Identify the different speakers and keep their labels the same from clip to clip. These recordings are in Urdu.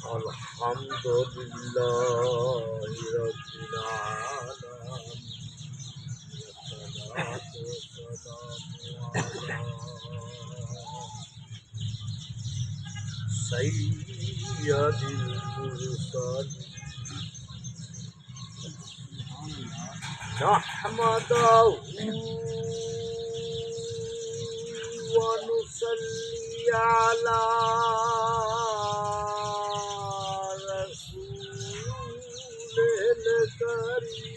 Speaker 1: الحمد لله رب العالمين والصلاة والسلام على سيد المرسلين نحمده ونصلي على رسوله الكريم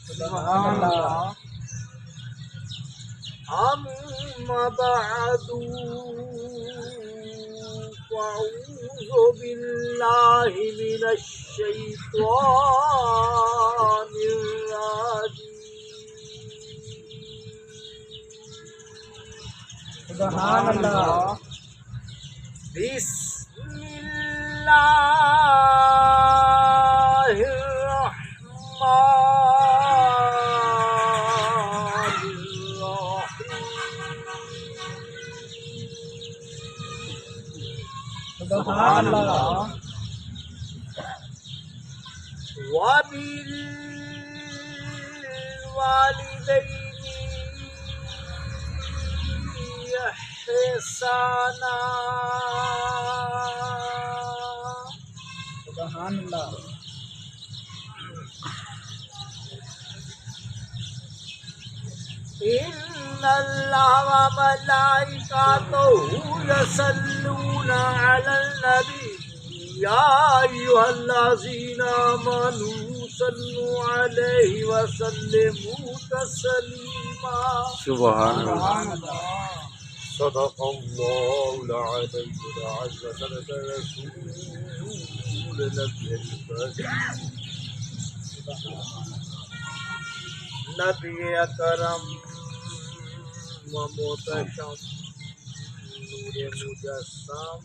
Speaker 2: سبحان اللہ.
Speaker 1: أما بعد فأعوذ بالله من الشيطان الرجيم
Speaker 2: سبحان اللہ.
Speaker 1: بسم الله الرحمن الرحيم
Speaker 2: سبحان اللہ.
Speaker 1: وبالوالدين إحسانا
Speaker 2: سبحان اللہ.
Speaker 1: إن الله وملائكته يصلون على النبي يا أيها الذين آمنوا صلوا عليه وسلموا تسليما
Speaker 3: سبحان اللہ.
Speaker 2: سبحان اللہ.
Speaker 1: صدق الله العلي العظيم صدق رسول النبي الكريم نبی اکرم و محتشم نور مجسم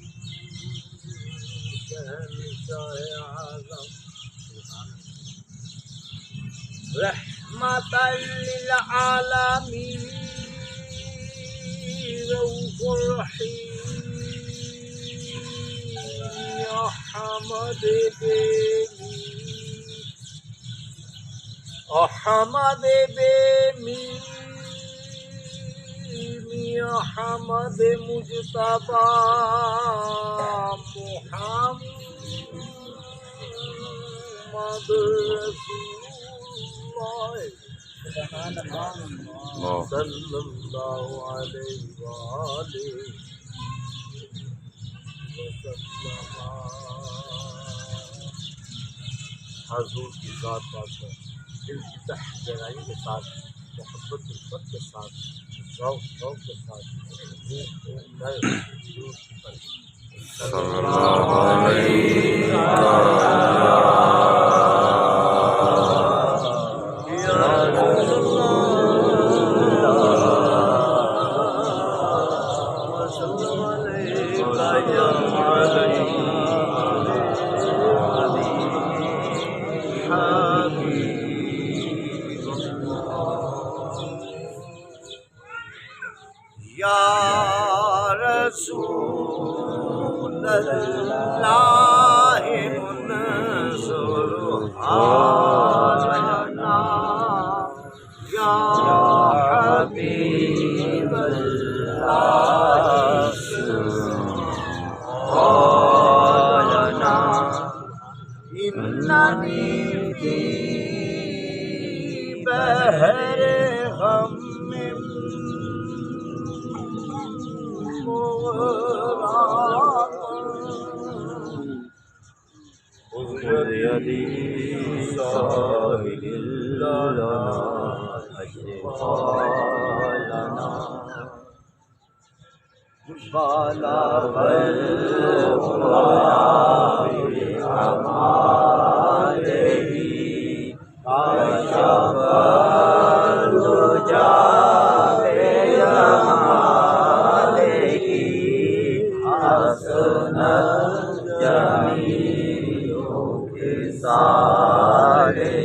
Speaker 1: شہنشاہ اعظم رحمت للعالمین رؤوف الرحیم احمد احمد احمد مجتبی محمد رسول اللہ
Speaker 2: سبحان اللہ.
Speaker 1: صلی اللہ علیہ وآلہ وسلم. حضور کی ذات پاک ہے دل کی تہ گہرائی کے ساتھ محبت الفت کے ساتھ ذوق کے ساتھ
Speaker 3: صلی اللہ علیہ
Speaker 1: یا رسول اللہ انظر حالنا یا حبیب اللہ حالنا اننی فی بحر غم خذ يدي ساهل لنا أجفالنا بلغ الغلا بأعماله كشف الدجى بجماله حسنت جميل خصاله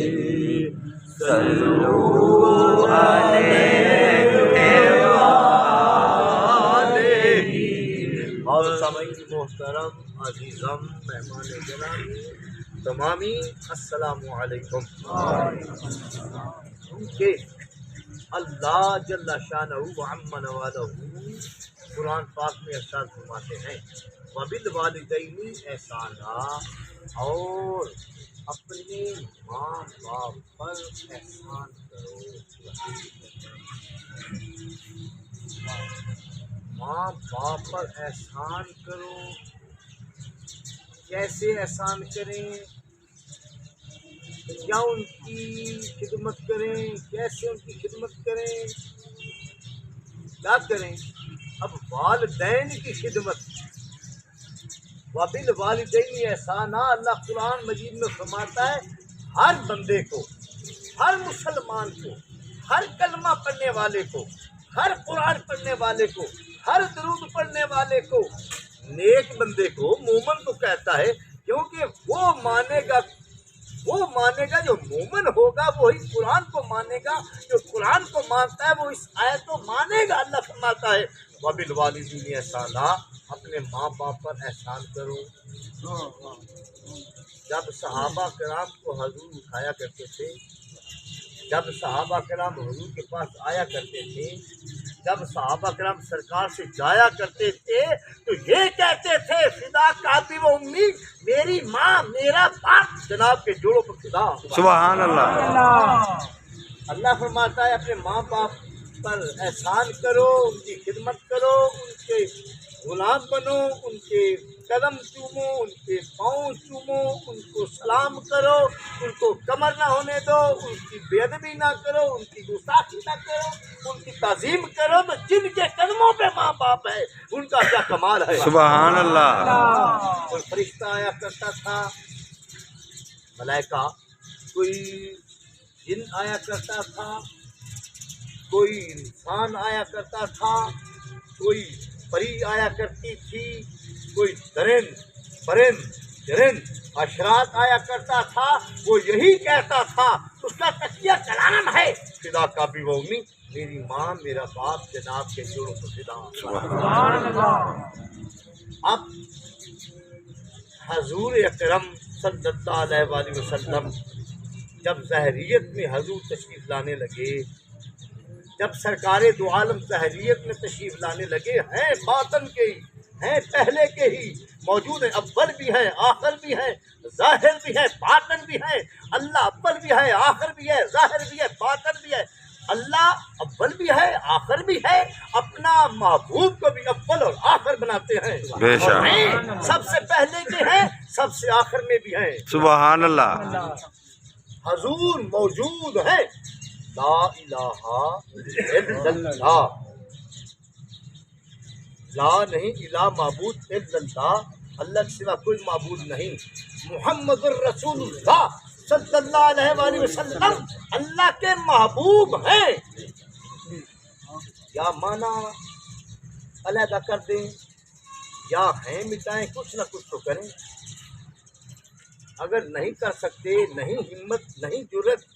Speaker 1: صلوا عليه وآله سامعین محترم عزیزم مہمان گرامی تمامی السلام علیکم. کیونکہ اللہ جل شانہ و عم نوالہ قرآن پاک میں ارشاد فرماتے ہیں وبالوالدین احسانا، اور اپنے ماں باپ پر احسان کرو. ماں باپ پر احسان کرو. کیسے احسان کریں؟ کیا ان کی خدمت کریں؟ کیسے ان کی خدمت کریں؟ کیا کریں؟ اب والدین کی خدمت، وبالوالدین احسانا، اللہ قرآن مجید میں فرماتا ہے ہر بندے کو، ہر مسلمان کو، ہر کلمہ پڑھنے والے کو، ہر قرآن پڑھنے والے کو، ہر درود پڑھنے والے کو، نیک بندے کو، مومن کو کہتا ہے، کیونکہ وہ مانے گا جو مومن ہوگا وہی قرآن کو مانے گا. جو قرآن کو مانتا ہے وہ اس آیت کو مانے گا. اللہ فرماتا ہے وبالوالدین احسانا، اپنے ماں باپ پر احسان کرو. جب صحابہ کرام کو حضور اٹھایا کرتے تھے، جب صحابہ کرام حضور کے پاس آیا کرتے تھے، جب صحابہ کرام سرکار سے جایا کرتے تھے تو یہ کہتے تھے فدا کابی و امی، میری ماں میرا باپ جناب کے جوڑوں پر فدا.
Speaker 3: سبحان اللہ.
Speaker 1: اللہ فرماتا ہے اپنے ماں باپ پر احسان کرو، ان کی خدمت کرو، ان کے غلام بنو، ان کے قدم چومو، ان کے پاؤں چومو، ان کو سلام کرو، ان کو کمر نہ ہونے دو، ان کی بے ادبی نہ کرو، ان کی گستاخی نہ کرو، ان کی تعظیم کرو. تو جن کے قدموں پہ ماں باپ ہے ان کا کیا کمال ہے.
Speaker 3: سبحان اللہ.
Speaker 1: کوئی فرشتہ آیا کرتا تھا، ملائکہ، کوئی جن آیا کرتا تھا، کوئی انسان آیا کرتا تھا، کوئی پری آیا کرتی تھی، کوئی درند پرند چرند اشرات آیا کرتا تھا. وہ یہی کہتا تھا، اس کا تکیہ کلام ہے فدا کابی و امی، میری ماں میرا باپ جناب کے جوڑوں کو فدا. اب حضور اکرم صلی اللہ علیہ وآلہ وسلم جب ظاہریت میں حضور تشریف لانے لگے، جب سرکار دو عالم ظاہریت میں تشریف لانے لگے، ہیں باطن کے ہی، ہیں پہلے کے ہی، موجود ہیں، اول بھی ہے آخر بھی ہے، ظاہر بھی ہے باطن بھی ہے. اللہ اول بھی ہے آخر بھی ہے، ظاہر بھی ہے باطن بھی ہے. اللہ اول بھی ہے آخر بھی ہے، اپنا محبوب کو بھی اول اور آخر بناتے ہیں.
Speaker 3: بے شک.
Speaker 1: اور ہیں سب سے پہلے کے ہیں، سب سے آخر میں بھی ہیں.
Speaker 3: سبحان اللہ.
Speaker 1: حضور موجود ہے. لا الہ الا اللہ، لا نہیں، الہ معبود الا اللہ، اللہ کے سوا کوئی معبود نہیں. محمد الرسول اللہ صلی اللہ علیہ وآلہ وسلم اللہ کے محبوب ہیں. یا مانا علیحدہ کر دیں یا ہیں مٹائیں، کچھ نہ کچھ تو کریں. اگر نہیں کر سکتے، نہیں ہمت، نہیں جرت،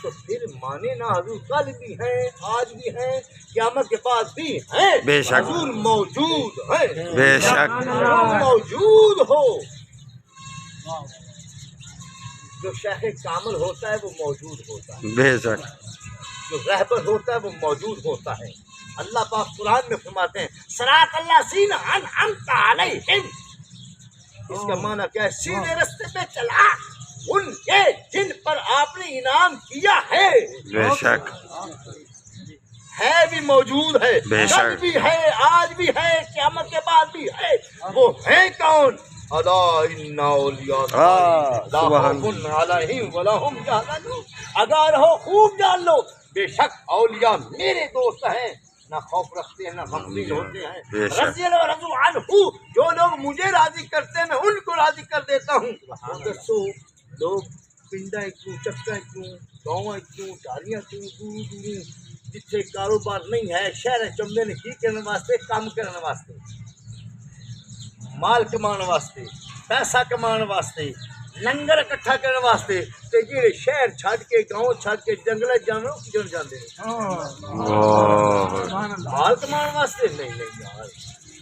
Speaker 1: تو پھر مانے نہ. حضور کل بھی ہیں، آج بھی ہیں، قیامت کے بعد بھی ہیں.
Speaker 3: بے شک.
Speaker 1: حضور موجود ہیں.
Speaker 3: بے شک.
Speaker 1: حضور موجود ہو. جو شیخ کامل ہوتا ہے وہ موجود ہوتا ہے،
Speaker 3: بے شک.
Speaker 1: جو رہبر ہوتا ہے وہ موجود ہوتا ہے. اللہ پاک قرآن میں فرماتے ہیں صراط الذین انعمت علیہم. اس کا معنی کیا ہے؟ سیدھے رستے پہ چلا ان کے جن پر آپ نے انعام کیا ہے.
Speaker 3: بے شک.
Speaker 1: ہے بھی موجود ہے،
Speaker 3: بے
Speaker 1: کل
Speaker 3: شک.
Speaker 1: بھی ہے، آج بھی ہے، قیامت کے بعد بھی ہے. وہ ہیں کون؟ الا ان اولیاء
Speaker 3: سبحان
Speaker 1: لا خوف علیہم ولا ہم یحزنون. اگر ہو خوب جان لو، بے شک اولیاء میرے دوست ہیں، نہ خوف رکھتے ہیں نہ غمگین ہوتے ہیں.
Speaker 3: بے شک.
Speaker 1: رضی اللہ رضو عنہ، جو لوگ مجھے راضی کرتے ہیں میں ان کو راضی کر دیتا ہوں. دسو لوگ پنڈا کیوں، چکا کیوں، گاؤں کیوں، ڈالیاں کیوں، دور دور جتنے کاروبار نہیں ہے، شہر چمدے نے کی کرنے واسطے، کام کرنے واسطے، مال کمان واسطے، پیسہ کمان واسطے، لنگر اکٹھا کرنے واسطے، تے جڑے شہر چھڈ کے، گاؤں چھڈ کے، جنگل جانو کیوں جاندے ہیں؟ مال کمان واسطے نہیں یار.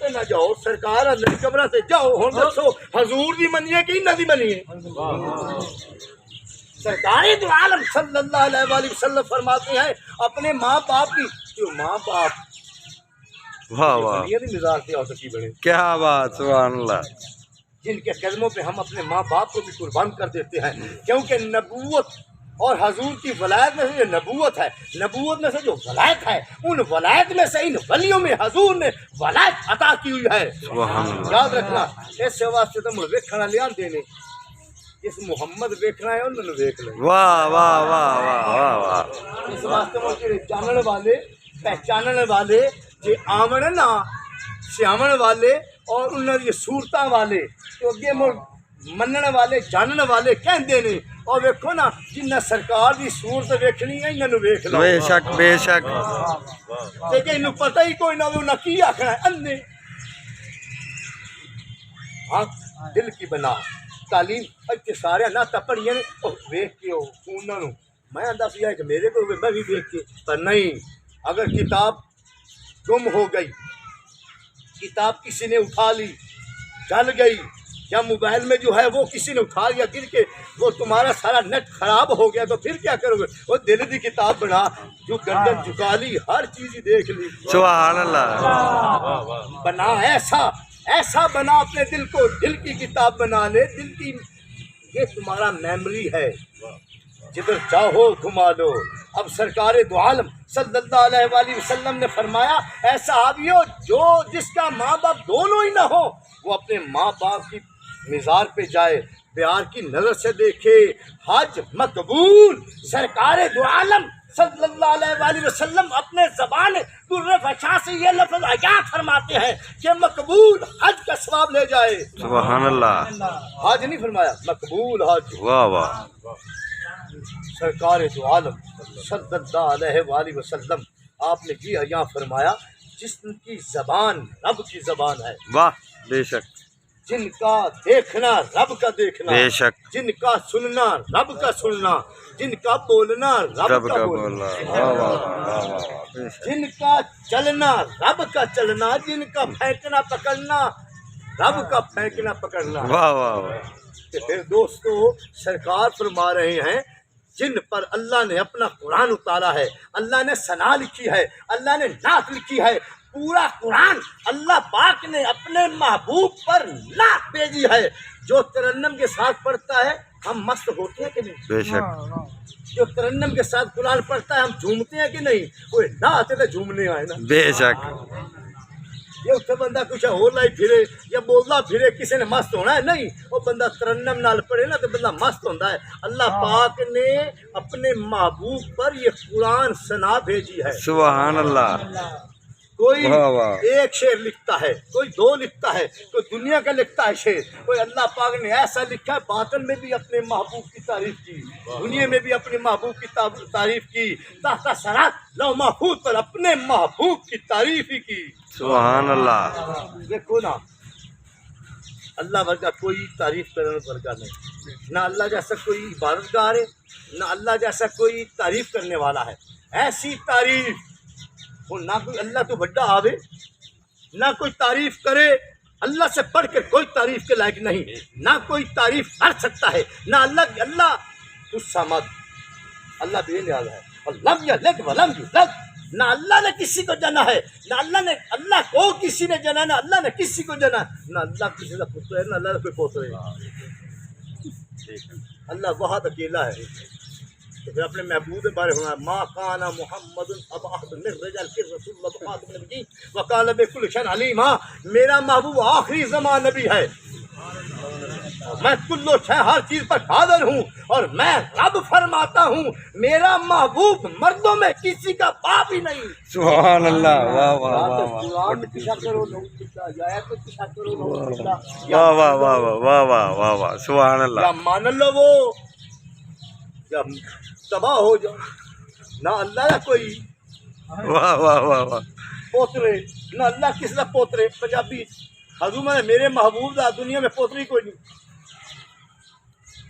Speaker 1: تے نہ جاؤ، سرکار آدھے قبر تے جاؤ، ہن دسو حضور دی منیے کہ انہاں دی منیے؟ سرکار دو عالم صلی اللہ علیہ وآلہ وسلم فرماتے ہیں اپنے ماں باپ کی، جو ماں باپ
Speaker 3: واہ واہ
Speaker 1: دنیا کی مزاج سے ہو سکی بڑے،
Speaker 3: کیا بات سبحان اللہ
Speaker 1: جن کے قدموں پہ ہم اپنے ماں باپ کو بھی قربان کر دیتے ہیں، کیونکہ نبوت اور حضور کی ولایت میں سے جو نبوت ہے، نبوت میں سے جو ولایت ہے، ان ولایت میں سے ان ولیوں میں حضور نے ولایت عطا کی ہوئی ہے۔
Speaker 3: سبحان اللہ
Speaker 1: یاد رکھنا، اس واسطے تو مڑ ویکھنا لیا دینے، جس محمد ویکھنا ہے انہوں نے ویکھ لیں۔
Speaker 3: واہ واہ واہ واہ واہ واہ
Speaker 1: اس واسطے وہ جڑے جانن والے، پہچانن والے، جے آمن نا سیاون والے اور انہاں دی صورتاں والے تو اگے مڑ منن والے جانن والے کہندے نے، اور ویکھو نا جنہ سرکار دی صورت ویکھنی ہے انہاں نوں ویکھ لو،
Speaker 3: بے شک بے شک
Speaker 1: تے کہ انہوں پتہ ہی کوئی نہ، انہاں کی آکھنا ہے انے ہاں دل کی بنا تعلیم اتنے سارے نہ پڑھیے نے ویکھ کے انہوں نے میں آدھا سی کہ میرے کو میں بھی ویکھ کے، پر نہیں، اگر کتاب گم ہو گئی، کتاب کسی نے اٹھا لی جل گئی، یا موبائل میں جو ہے وہ کسی نے اٹھا لیا گر کے وہ تمہارا سارا نیٹ خراب ہو گیا تو پھر کیا کرو گے؟ وہ دل کی کتاب بنا، جو گردن جھکا لی، ہر چیز ہی دیکھ لی،
Speaker 3: سبحان اللہ
Speaker 1: بنا ایسا ایسا بنا اپنے دل کو، دل کی کتاب بنا لے، دل کی یہ تمہارا میموری ہے، جدھر چاہو گھما لو۔ اب سرکار دو عالم صلی اللہ علیہ وآلہ وسلم نے فرمایا اے صحابیو، جو جس کا ماں باپ دونوں ہی نہ ہو وہ اپنے ماں باپ کی مزار پہ جائے، پیار کی نظر سے دیکھے، حج مقبول۔ سرکار دو عالم صلی اللہ علیہ وآلہ وسلم اپنے زبان در فشاں سے یہ لفظ آیات فرماتے ہیں کہ مقبول حج کا ثواب لے جائے۔
Speaker 3: سبحان اللہ
Speaker 1: حج نہیں فرمایا، مقبول حج۔
Speaker 3: واہ واہ
Speaker 1: سرکار دو عالم صلی اللہ علیہ وآلہ وسلم آپ نے جی یہاں فرمایا جس کی زبان رب کی زبان ہے،
Speaker 3: واہ بے شک
Speaker 1: جن کا دیکھنا رب کا دیکھنا،
Speaker 3: بے شک
Speaker 1: جن کا سننا رب کا سننا، جن کا بولنا
Speaker 3: رب
Speaker 1: رب
Speaker 3: کا
Speaker 1: کا
Speaker 3: بولا
Speaker 1: بولنا،
Speaker 3: واہ واہ واہ واہ بے شک
Speaker 1: جن کا چلنا رب کا چلنا، جن کا پھینکنا پکڑنا رب کا پھینکنا پکڑنا۔
Speaker 3: واہ واہ واہ
Speaker 1: کہ پھر دوستو سرکار فرما رہے ہیں جن پر اللہ نے اپنا قرآن اتارا ہے، اللہ نے ثنا لکھی ہے، اللہ نے نعت لکھی ہے، پورا قرآن اللہ پاک نے اپنے محبوب پر نعت بھیجی ہے۔ جو ترنم کے ساتھ پڑھتا ہے ہم مست ہوتے ہیں کہ نہیں؟
Speaker 3: بے شک
Speaker 1: جو ترنم کے ساتھ قرآن پڑھتا ہے ہم جھومتے ہیں کہ نہیں؟ کوئی نعت ہے تو جھومنے آئے نا،
Speaker 3: بے شک
Speaker 1: یہ اتنے بندہ کچھ ہو لائی پھرے یا بولنا پھرے کسی نے مست ہونا ہے نہیں، وہ بندہ ترنم نال پڑھے نا تو بندہ مست ہوتا ہے۔ اللہ پاک نے اپنے محبوب پر یہ قرآن ثنا بھیجی ہے۔
Speaker 3: سبحان اللہ
Speaker 1: کوئی
Speaker 3: واہ واہ
Speaker 1: ایک شعر لکھتا ہے، کوئی دو لکھتا ہے، کوئی دنیا کا لکھتا ہے شعر، کوئی اللہ پاک نے ایسا لکھا ہے باطن میں بھی اپنے محبوب کی تعریف کی، دنیا میں بھی اپنے محبوب کی تعریف کی، تحت سرات لو محفوظ پر اپنے محبوب کی تعریف ہی کی۔
Speaker 3: سبحان اللہ
Speaker 1: دیکھو نا اللہ ورگا کوئی تعریف کرنے ورگا نہیں، نہ اللہ جیسا کوئی عبادت گار ہے، نہ اللہ جیسا کوئی تعریف کرنے والا ہے۔ ایسی تعریف وہ نہ کوئی اللہ تو بڑا آوے نہ کوئی تعریف کرے، اللہ سے پڑھ کر کوئی تعریف کے لائق نہیں، نہ کوئی تعریف کر سکتا ہے، نہ اللہ الصمد، اللہ بے نیاز ہے، لم یلد ولم یولد، نہ اللہ نے کسی کو جنا ہے، نہ اللہ کو کسی نے جنا، نہ اللہ نے کسی کو جنا، نہ اللہ کسی کا پتر ہے، نہ اللہ کا کوئی پوتر ہے، اللہ واحد اکیلا ہے۔ تو پھر اپنے محبوب کے بارے ہونا ما کان محمد ابا احد من رجالکم رسول اللہ خاتم النبیین وقال بكل شيء علیم۔ میرا محبوب آخری زمان نبی ہے، میں کلو شے ہر چیز پر قادر ہوں، اور میں رب فرماتا ہوں میرا محبوب مردوں میں کسی کا باپ ہی نہیں۔
Speaker 3: سبحان اللہ واہ واہ واہ واہ
Speaker 1: قرآن میں پیچھا کرو نعوذ باللہ، یا آیت میں پیچھا کرو نعوذ باللہ،
Speaker 3: واہ واہ واہ واہ واہ واہ واہ سبحان
Speaker 1: یا
Speaker 3: اللہ
Speaker 1: مان لو وہ یا تباہ ہو جاؤ۔ نہ اللہ کا کوئی
Speaker 3: واہ واہ واہ واہ
Speaker 1: پوترے، نہ اللہ کس کا پوترے۔ پنجابی حضور نے میرے محبوب دا دنیا میں پوتری کوئی نہیں۔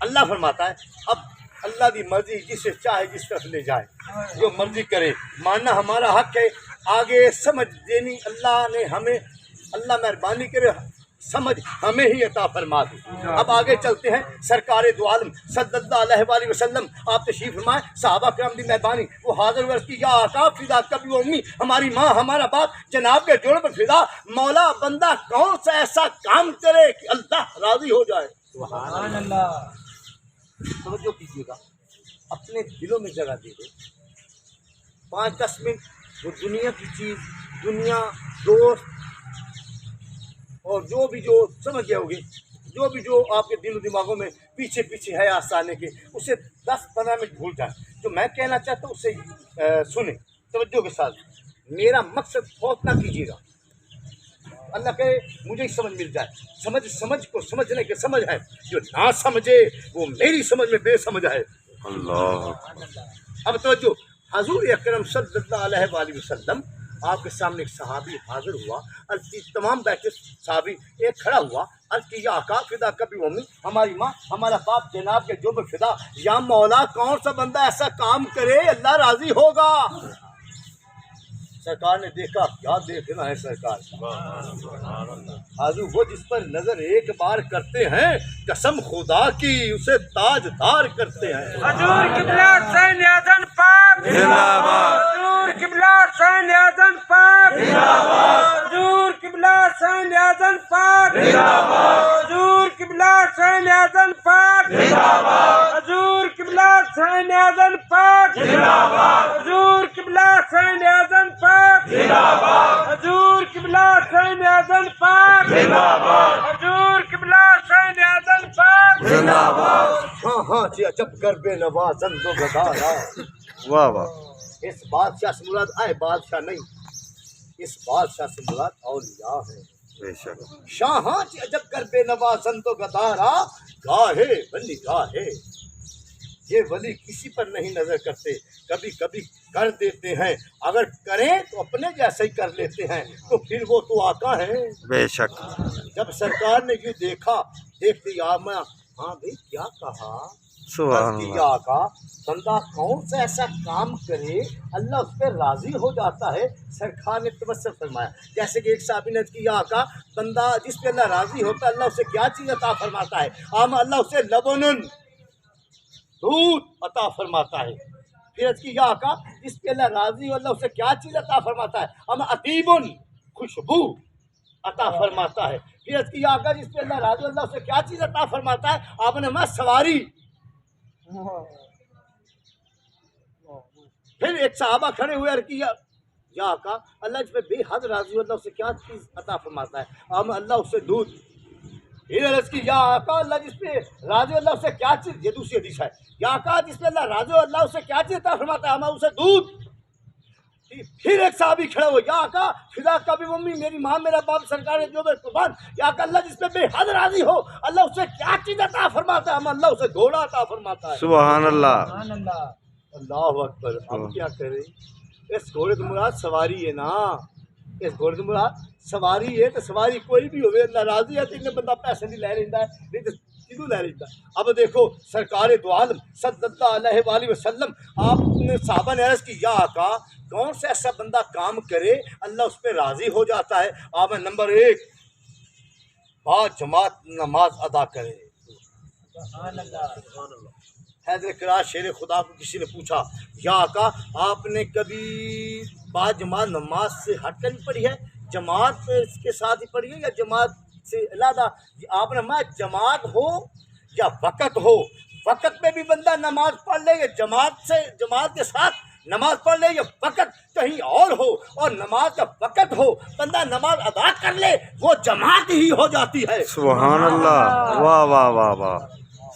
Speaker 1: اللہ فرماتا ہے اب اللہ دی مرضی جسے چاہے جس طرف لے جائے، جو مرضی کرے، ماننا ہمارا حق ہے، آگے سمجھ دینی اللہ نے ہمیں، اللہ مہربانی کرے سمجھ ہمیں ہی عطا فرما دی۔ اب آگے چلتے ہیں، سرکار دو عالم صلی اللہ علیہ وآلہ وسلم آپ تشریف فرمائے، صحابہ کرام دی مہربانی وہ حاضر عرض کی، یا آقا فدا کبھی و امی، ہماری ماں ہمارا باپ جناب کے جوڑ پر فدا، مولا بندہ کون سا ایسا کام کرے کہ اللہ راضی ہو جائے۔
Speaker 2: سبحان اللہ۔
Speaker 1: توجہ کیجیے گا، اپنے دلوں میں جگہ دے دے، 5-10 منٹ وہ دنیا کی چیز، دنیا، دوست اور جو بھی جو سمجھ گئے ہوگے، جو آپ کے دل و دماغوں میں پیچھے پیچھے ہے آسانے کے، اسے 10-15 منٹ بھول جائیں۔ جو میں کہنا چاہتا ہوں اسے سنیں توجہ کے ساتھ۔ میرا مقصد فوت نہ کیجیے گا، اللہ کرے مجھے ہی سمجھ مل جائے۔ سمجھ کو سمجھنے کے سمجھ ہے، جو نہ سمجھے وہ میری سمجھ میں بے سمجھ ہے۔
Speaker 3: اللہ
Speaker 1: اب توجہ، حضور اکرم صلی اللہ علیہ وآلہ وسلم آپ کے سامنے ایک صحابی حاضر ہوا، عرض کی، تمام بیٹھے صحابی، ایک کھڑا ہوا، عرض کی، یا آقا فدا کبھی و امی، ہماری ماں ہمارا باپ جناب کے جو بھی فدا، یا مولا کون سا بندہ ایسا کام کرے اللہ راضی ہوگا۔ سرکار نے دیکھا، کیا دیکھنا ہے سرکار، حضور وہ جس پر نظر ایک بار کرتے ہیں، قسم خدا کی اسے تاجدار کرتے ہیں۔
Speaker 2: حضور قبلہ حسین اعظم پاک
Speaker 3: زندہ باد،
Speaker 2: حضور قبلہ حسین اعظم پاک حضور قبلہ حسین اعظم پاک حضور قبلہ حسین اعظم پاک حضور قبلہ حسین اعظم پاک حضور قبلہ حسین اعظم پاک حضور قبلہ حسین اعظم پاک حضور قبلہ حسین اعظم پاک
Speaker 3: زندہ باد،
Speaker 1: ہاں ہاں جی عجب گرب نوازن دو گدارا۔
Speaker 3: واہ واہ،
Speaker 1: اس بادشاہ سے مراد آئے بادشاہ نہیں، اس بادشاہ سے مراد اولیاء ہیں۔
Speaker 3: بے شک،
Speaker 1: شاہاں چی عجب کر بے نوازن تو گدارا، گاہے ولی گاہے۔ یہ ولی کسی پر نہیں نظر کرتے، کبھی کبھی کر دیتے ہیں، اگر کریں تو اپنے جیسے ہی کر لیتے ہیں، تو پھر وہ تو آقا ہے۔
Speaker 3: بے شک،
Speaker 1: جب سرکار نے یوں دیکھا، دیکھتے ہاں بھائی کیا کہا،
Speaker 3: سبحان
Speaker 1: کی
Speaker 3: اللہ،
Speaker 1: آقا بندہ کون سا ایسا کام کرے اللہ اس پہ راضی ہو جاتا ہے۔ سرکار نے تبسم فرمایا، جیسے کہ ایک صحابی نے کی، یا آقا بندہ جس پہ اللہ راضی ہوتا ہے اللہ اسے کیا چیز عطا فرماتا ہے؟ اللہ اسے لبنن، دودھ عطا فرماتا ہے۔ پھر اس کی، یا آقا جس پہ اللہ راضی ہو اللہ اسے کیا چیز عطا فرماتا ہے؟ عطیبن، خوشبو عطا فرماتا ہے۔ پھر اس کی، یا آقا جس پہ اللہ راضی ہو اللہ اسے کیا چیز عطا فرماتا ہے؟ آپ نے میں سواری۔ پھر ایک صحابہ کھڑے ہوئے اور کیا، یا آقا اللہ جس پہ بے حد راضی ہو اللہ اسے کیا چیز عطا فرماتا ہے؟ اللہ اسے دودھ۔ پھر عرض کی، یا آقا اللہ جس پہ راضی ہو اللہ اسے کیا چیز، یہ دوسری حدیث ہے، یا آقا جس پہ اللہ راضی ہو اللہ اسے کیا چیز عطا فرماتا ہے؟ اسے دودھ۔ پھر ایک صحابی کھڑا ہو، یا آقا فدا کبھی ممی، میری ماں میرا باپ سرکار جو بے قربان، یا آقا اللہ جس پہ بے حد راضی ہو اللہ اسے کیا چیز عطا فرماتا ہے؟ اللہ اسے گھوڑا عطا فرماتا ہے۔
Speaker 3: سبحان اللہ،
Speaker 2: سبحان اللہ۔
Speaker 1: اللہ اکبر۔ اب کیا کریں، اس گھوڑے تو مراد سواری ہے نا، اس گھوڑے تو مراد سواری ہے، تو سواری کوئی بھی ہوئے اللہ راضی ہے تو انہیں بندہ پیسے نہیں لے لیتا ہے، نہیں تو کیوں لے لیتا ہے۔ اب دیکھو سرکار دو عالم صلی اللہ علیہ وآلہ وسلم آپ نے صحابہ نے عرض کی، یا آقا کون سا ایسا بندہ کام کرے اللہ اس پہ راضی ہو جاتا ہے؟ آپ نمبر 1 با جماعت نماز ادا کرے۔
Speaker 2: سبحان اللہ۔
Speaker 1: حیدر کراش شیر خدا کو کسی نے پوچھا، یا آقا آپ نے کبھی با جماعت نماز سے ہٹ کر بھی پڑھی ہے، جماعت کے ساتھ ہی پڑھی ہے یا جماعت سے علیحدہ؟ آپ نے میں جماعت ہو یا وقت ہو، وقت میں بھی بندہ نماز پڑھ لے یا جماعت کے ساتھ نماز پڑھ لے، یا وقت کہیں اور ہو اور نماز کا وقت ہو بندہ نماز ادا کر لے، وہ جماعت ہی ہو جاتی ہے۔
Speaker 3: سبحان اللہ، واہ واہ واہ واہ،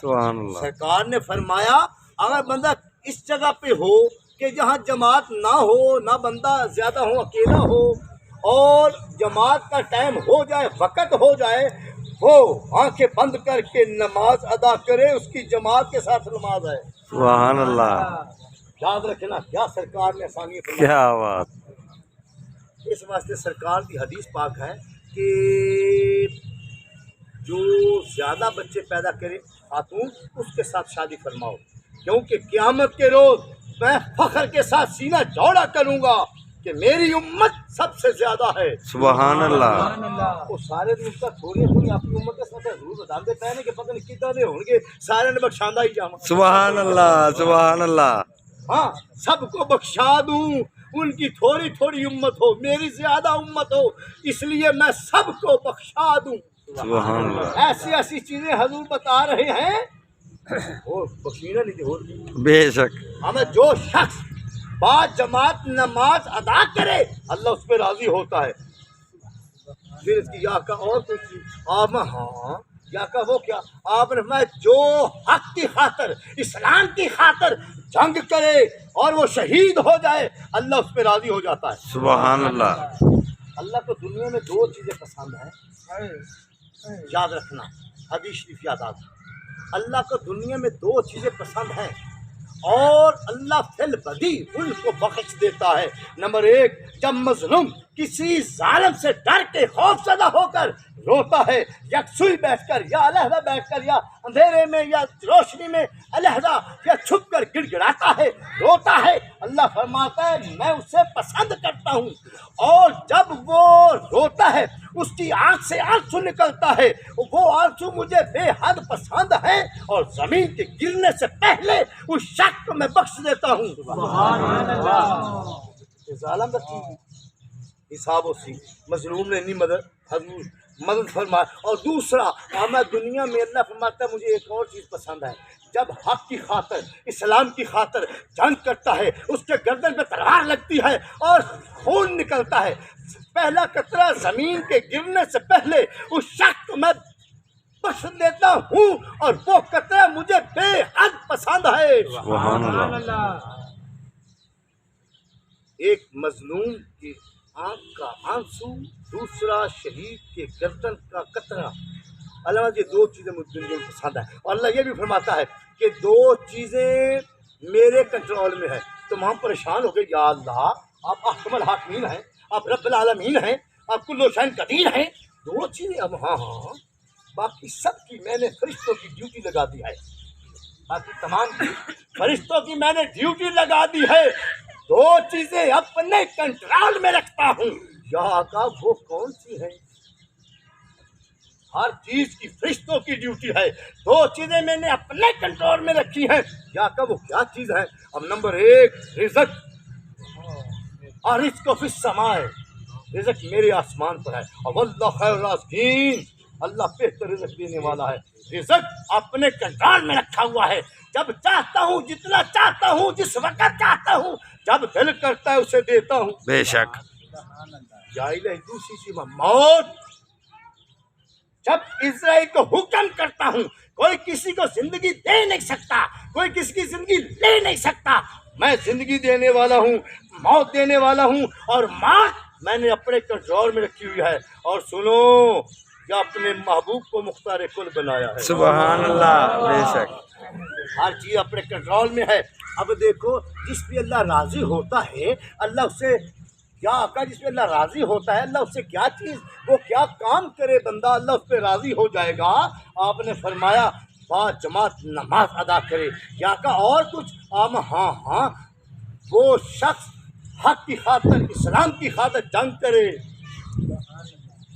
Speaker 3: سبحان اللہ،
Speaker 1: سرکار نے فرمایا اگر بندہ اس جگہ پہ ہو کہ جہاں جماعت نہ ہو، نہ بندہ زیادہ ہو، اکیلا ہو، اور جماعت کا ٹائم ہو جائے، وقت ہو جائے، وہ آنکھیں بند کر کے نماز ادا کرے، اس کی جماعت کے ساتھ نماز ہے۔
Speaker 3: سبحان اللہ،
Speaker 1: یاد رکھنا کیا سرکار نے آسانی فرمائی۔
Speaker 3: کیا بات،
Speaker 1: اس واسطے سرکار کی حدیث پاک ہے کہ جو زیادہ بچے پیدا کرے خاتون اس کے ساتھ شادی فرماؤ، کیونکہ قیامت کے روز میں فخر کے ساتھ سینہ چوڑا کروں گا کہ میری امت سب سے زیادہ ہے.
Speaker 3: سبحان اللہ.
Speaker 1: وہ سارے دن کا تھوڑی تھوڑی اپنی امت کے ساتھ ضرور بتا دیتے ہیں کہ پتہ نہیں کتنے ہوں گے، سارے نے بخشاندہ ہی جاما.
Speaker 3: سبحان اللہ. سبحان اللہ.
Speaker 1: ہاں سب کو بخشا دوں، ان کی تھوڑی تھوڑی امت ہو، میری زیادہ امت ہو، اس لیے میں سب کو بخشا دوں.
Speaker 3: سبحان اللہ.
Speaker 1: ایسی ایسی چیزیں حضور بتا رہے ہیں. اور بخشینا نہیں ہوتی.
Speaker 3: بے شک.
Speaker 1: ہمیں جو شخص با جماعت نماز ادا کرے اللہ اس پہ راضی ہوتا ہے. پھر اس کی یا کا اور کوئی چیز آپ ہاں یا کا وہ کیا آپ نے میں جو حق کی خاطر اسلام کی خاطر جنگ کرے اور وہ شہید ہو جائے اللہ اس پہ راضی ہو جاتا ہے.
Speaker 3: سبحان اللہ.
Speaker 1: اللہ کو دنیا میں دو چیزیں پسند ہیں، یاد رکھنا، حدیث شریف یاد آ. اللہ کو دنیا میں دو چیزیں پسند ہیں اور اللہ فی البدی ان کو بخش دیتا ہے. نمبر ایک، جب مظلوم کسی ظالم سے ڈر کے خوف زدہ ہو کر روتا ہے، یکسوئی بیٹھ کر یا علیحدہ بیٹھ کر یا اندھیرے میں یا روشنی میں علیحدہ یا چھپ کر گڑ گڑاتا ہے، روتا ہے، اللہ فرماتا ہے میں اسے پسند کرتا ہوں. اور جب وہ روتا ہے اس کی آنکھ سے آنسو نکلتا ہے، وہ آنسو مجھے بے حد پسند ہے اور زمین کے گرنے سے پہلے اس شخص کو میں بخش دیتا ہوں. ظالم رکھی حساب و سی مظلوم نے نہیں مدد فرمایا. اور دوسرا میں دنیا میں اللہ فرماتا ہے مجھے ایک اور چیز پسند ہے، جب حق کی خاطر اسلام کی خاطر جنگ کرتا ہے اس کے گردن پہ تلوار لگتی ہے اور خون نکلتا ہے، پہلا قطرہ زمین کے گرنے سے پہلے اس شخص کو میں بخش دیتا ہوں اور وہ قطرہ مجھے بے حد پسند ہے.
Speaker 3: سبحان اللہ.
Speaker 1: ایک مظلوم کی آنکھ کا آنسو، دوسرا شہید کے گردن کا قطرہ. اللہ یہ دو چیزیں مجھے دنیا میں پسند ہیں. اور اللہ یہ بھی فرماتا ہے کہ دو چیزیں میرے کنٹرول میں ہیں. تم ہم پریشان ہو گئے یا اللہ آپ احکم الحاکمین ہیں، آپ رب العالمین ہیں، آپ کل شیء قدیر ہیں. دو چیزیں اب ہاں باقی سب کی میں نے فرشتوں کی ڈیوٹی لگا دی ہے، باقی تمام کی فرشتوں کی میں نے ڈیوٹی لگا دی ہے. دو چیزیں اپنے کنٹرول میں رکھتا ہوں. یا آقا وہ کون سی ہے؟ ہر چیز کی فرشتوں کی ڈیوٹی ہے. دو چیزیں میں نے اپنے کنٹرول میں رکھی ہیں. یا آقا وہ کیا چیز ہے؟ اب نمبر ایک رزق، اور رزق فی السماء، رزق میرے آسمان پر ہے. اور واللہ خیر الرازقین، اللہ بہتر رزق دینے والا ہے. رزق اپنے کنٹرول میں رکھا ہوا ہے. جب چاہتا ہوں، جتنا چاہتا ہوں، جس وقت چاہتا ہوں، جب دل کرتا ہے اسے دیتا ہوں.
Speaker 3: بے شک.
Speaker 1: جائلہ دوسری چیز موت، جب اسرائیل کو حکم کرتا ہوں کوئی کسی کو زندگی دے نہیں سکتا، کوئی کسی کی زندگی لے نہیں سکتا. میں زندگی دینے والا ہوں، موت دینے والا ہوں، اور موت میں نے اپنے کنٹرول میں رکھی ہوئی ہے. اور سنو کہ اپنے محبوب کو مختار کل بنایا ہے.
Speaker 3: سبحان اللہ. بے شک.
Speaker 1: ہر چیز اپنے کنٹرول میں ہے. اب دیکھو جس پہ اللہ راضی ہوتا ہے اللہ اس سے کیا آقا، جس پہ اللہ راضی ہوتا ہے اللہ اس سے کیا چیز، وہ کیا کام کرے بندہ اللہ اس پہ راضی ہو جائے گا. آپ نے فرمایا با جماعت نماز ادا کرے. یا آقا اور کچھ؟ ہاں وہ شخص حق کی خاطر اسلام کی خاطر جنگ کرے.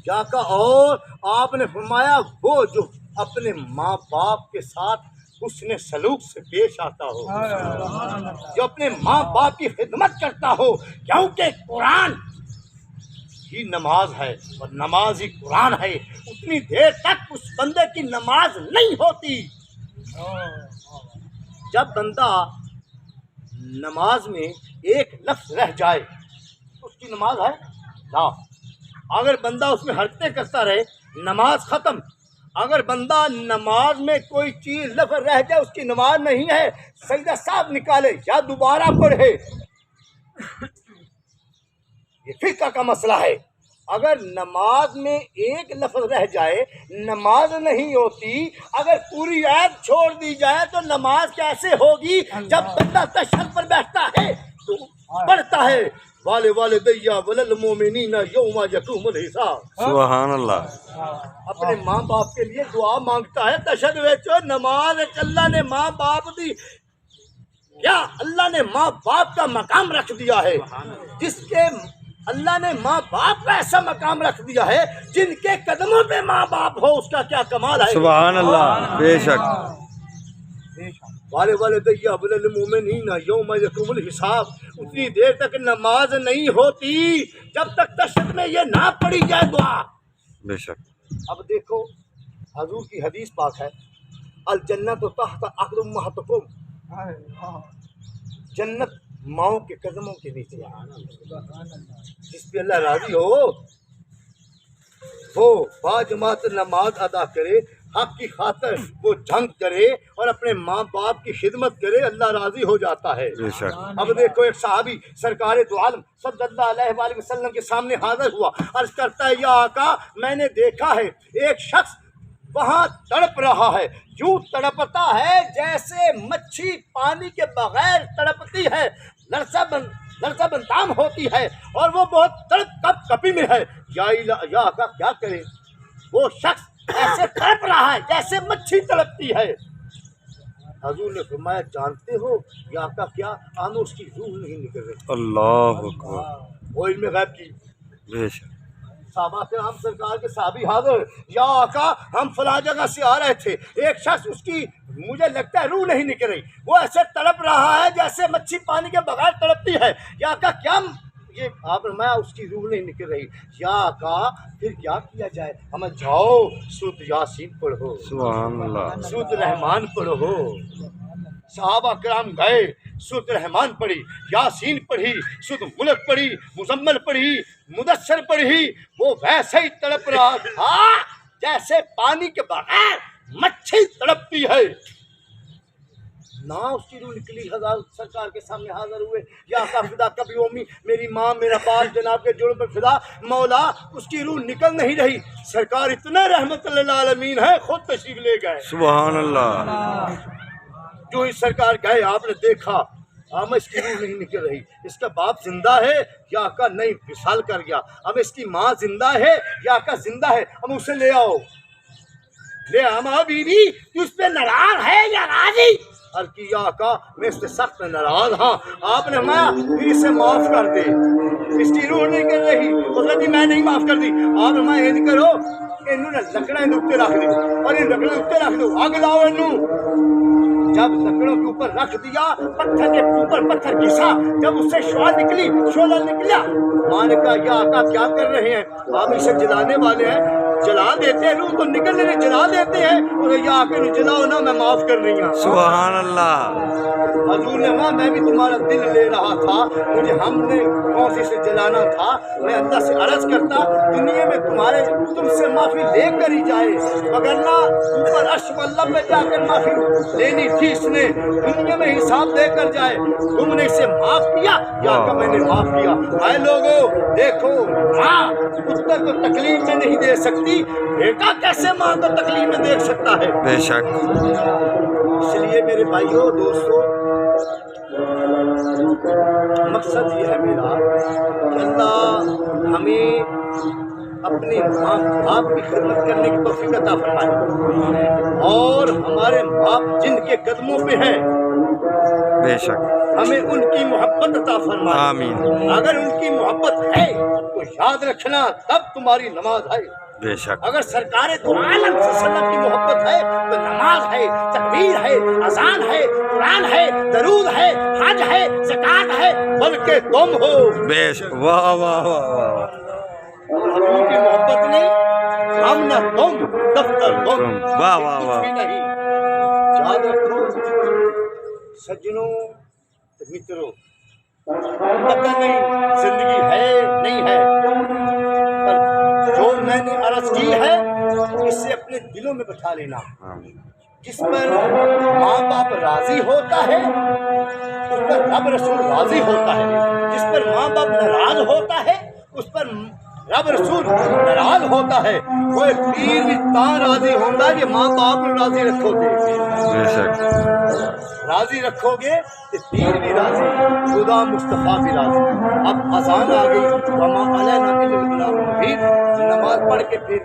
Speaker 1: یا آقا اور آپ نے فرمایا وہ جو اپنے ماں باپ کے ساتھ حسن سلوک سے پیش آتا ہو، جو اپنے ماں باپ کی خدمت کرتا ہو، کیونکہ قرآن ہی نماز ہے اور نماز ہی قرآن ہے. اتنی دیر تک اس بندے کی نماز نہیں ہوتی. جب بندہ نماز میں ایک لفظ رہ جائے اس کی نماز ہے لا. اگر بندہ اس میں حرکتیں کرتا رہے نماز ختم. اگر بندہ نماز میں کوئی چیز لفظ رہ جائے اس کی نماز نہیں ہے. سجدہ صاحب نکالے یا دوبارہ پڑھے، یہ فقہ کا مسئلہ ہے. اگر نماز میں ایک لفظ رہ جائے نماز نہیں ہوتی. اگر پوری آیت چھوڑ دی جائے تو نماز کیسے ہوگی؟ جب بندہ تشہد پر بیٹھتا ہے تو پڑھتا ہے والے والدیہ وللمؤمنین یوم یقوم الحساب.
Speaker 3: سبحان اللہ.
Speaker 1: اپنے ماں باپ کے لیے دعا مانگتا ہے تشہد وچ. نماز اللہ نے ماں باپ دی کیا اللہ نے ماں باپ کا مقام رکھ دیا ہے؟ جس کے اللہ نے ماں باپ کا ایسا مقام رکھ دیا ہے، جن کے قدموں پہ ماں باپ ہو، اس کا کیا کمال ہے؟
Speaker 3: سبحان اللہ، بے شک۔
Speaker 1: والے ابل المومنین یوم یقوم الحساب، اتنی دیر تک نماز نہیں ہوتی جب تک تشہد میں یہ نہ پڑھی جائے دعا۔
Speaker 3: بے شک۔
Speaker 1: اب دیکھو حضور کی حدیث پاک ہے، الجنت تحت اقدام امہاتکم، جنت ماؤں کے قدموں کے نیچے ہے، جس پہ اللہ راضی ہو وہ باجماعت نماز ادا کرے، حق کی خاطر وہ جنگ کرے اور اپنے ماں باپ کی خدمت کرے، اللہ راضی ہو جاتا ہے۔
Speaker 3: بے شک۔
Speaker 1: اب دیکھو ایک صحابی سرکار دو عالم صلی اللہ علیہ وآلہ وسلم کے سامنے حاضر ہوا، عرض کرتا ہے یا آقا میں نے دیکھا ہے ایک شخص وہاں تڑپ رہا ہے، یوں تڑپتا ہے جیسے مچھی پانی کے بغیر تڑپتی ہے، لرزہ بندام ہوتی ہے اور وہ بہت تڑپ کپی میں ہے، یا آقا کیا کرے؟ وہ شخص ایسے تڑپ رہا ہے جیسے مچھی تڑپتی ہے۔ حضور نے فرمایا جانتے ہو یا آقا کیا؟ آنو اس کی روح نہیں نکل رہی۔
Speaker 3: اللہ اکبر،
Speaker 1: وہ علم غیب کی۔
Speaker 3: بے شک۔
Speaker 1: صحابہ کرام سرکار کے صحابی حاضر، یا آقا ہم فلاں جگہ سے آ رہے تھے، ایک شخص اس کی مجھے لگتا ہے روح نہیں نکل رہی، وہ ایسے تڑپ رہا ہے جیسے مچھی پانی کے بغیر تڑپتی ہے، یا آقا کیا یہ آپ میں اس کی روح نہیں نکل رہی؟ یا آقا پھر کیا کیا جائے؟ ہمیں جاؤ سورۃ یاسین پڑھو،
Speaker 3: سبحان اللہ،
Speaker 1: سورۃ رحمان پڑھو۔ صحابہ کرام گئے، سورۃ رحمان پڑھی، یاسین پڑھی، سورۃ ملک پڑھی، مزمل پڑھی، مدثر پڑھی، وہ ویسے ہی تڑپ رہا تھا جیسے پانی کے بغیر مچھی تڑپتی ہے، نہ اس کی روح نکلی۔ ہزار سرکار کے سامنے حاضر ہوئے، یا آقا فدا کبھی امی، میری ماں میرا باپ جناب کے جوڑوں پہ فدا، مولا اس کی روح نکل نہیں رہی۔ سرکار اتنا رحمت للعالمین ہے خود تشریف لے گئے۔
Speaker 3: سبحان اللہ۔
Speaker 1: جو ہی سرکار گئے آپ نے دیکھا اب اس کی روح نہیں نکل رہی، اس کا باپ زندہ ہے یا آقا نہیں وصال کر گیا، اب اس کی ماں زندہ ہے یا آقا زندہ ہے، اب اسے لے آؤ، لے آما بیوی تو اس پہ ناراض ہے یا راضی؟ اور کی یا آقا میں اس سے سخت ناراض ہاں۔ آپ نے فرمایا پھر اسے معاف کر دے، اس کی روح نہیں کر رہی، اس نے میں نہیں معاف کر دی۔ آپ نے فرمایا یہ کرو انہوں نے لکڑیں اتنے رکھ دی اور ان لکڑیں اتنے رکھ دو، آگ لاؤ انہوں۔ جب لکڑوں کے اوپر رکھ دیا، پتھر کے اوپر پتھر گھسا، جب اس سے شعلہ نکلا، ماں نے کہا یا آقا کیا کر رہے ہیں؟ آپ اسے جلانے والے ہیں، جلا دیتے ہیں، روح تو نکل رہے جلا دیتے ہیں، اور یا آقا انہیں جلاؤ نا میں معاف کر رہی ہوں۔
Speaker 3: سبحان اللہ۔
Speaker 1: حضور نے کہا میں بھی تمہارا دل لے رہا تھا، مجھے ہم نے کون سی سے جلانا تھا، میں اللہ سے عرض کرتا دنیا میں تم سے معافی لے کر ہی جائے، وگرنہ اوپر عرش اللہ میں جا کر معافی لینی تھی، اس نے دنیا میں حساب دے کر جائے، تم نے اسے معاف کیا یا کہ میں نے معاف کیا؟ اے لوگو دیکھو، ماں پتر کو تکلیف میں نہیں دے سکتی، بیٹا کیسے ماں کو تکلیف میں دیکھ سکتا ہے؟
Speaker 3: بے شک۔
Speaker 1: اس لیے میرے بھائیوں دوستوں، مقصد یہ ہے میرا کہ اللہ ہمیں اپنے ماں باپ کی خدمت کرنے کی توفیق عطا فرمائے، اور ہمارے باپ جن کے قدموں پہ ہیں
Speaker 3: بے شک
Speaker 1: ہمیں ان کی محبت عطا فرمائے۔
Speaker 3: آمین۔
Speaker 1: اگر ان کی محبت ہے تو یاد رکھنا تب تمہاری نماز ہے،
Speaker 3: بے شک۔
Speaker 1: اگر سرکار دو عالم صلی اللہ علیہ وسلم کی محبت ہے تو نماز ہے، تکبیر ہے، اذان ہے، قرآن ہے، درود ہے، حج ہے، زکوٰۃ ہے، بلکہ تم ہو۔
Speaker 3: بے شک۔ واہ واہ واہ واہ۔
Speaker 1: حضور کی محبت نہیں، ہم نہ تم، دفتر تم،
Speaker 3: واہ واہ واہ۔
Speaker 1: کچھ بھی نہیں۔ یاد رکھو سجنوں متروں، پتہ نہیں زندگی ہے نہیں ہے، پر جو میں نے عرض کی ہے اسے اپنے دلوں میں بٹھا لینا۔ جس پر ماں باپ راضی ہوتا ہے اس پر رب رسول راضی ہوتا ہے، جس پر ماں باپ ناراض ہوتا ہے اس پر رب رسول ناراض ہوتا ہے۔ کوئی پیر بھی تاں راضی ہوگا کہ ماں باپ کو راضی رکھو گے،
Speaker 3: بے شک۔
Speaker 1: راضی رکھو گے تو پیر بھی راضی، خدا مصطفیٰ بھی راضی۔ اب اذان آ گئی، وما علینا الا البلاغ المبین، نماز پڑھ کے پھر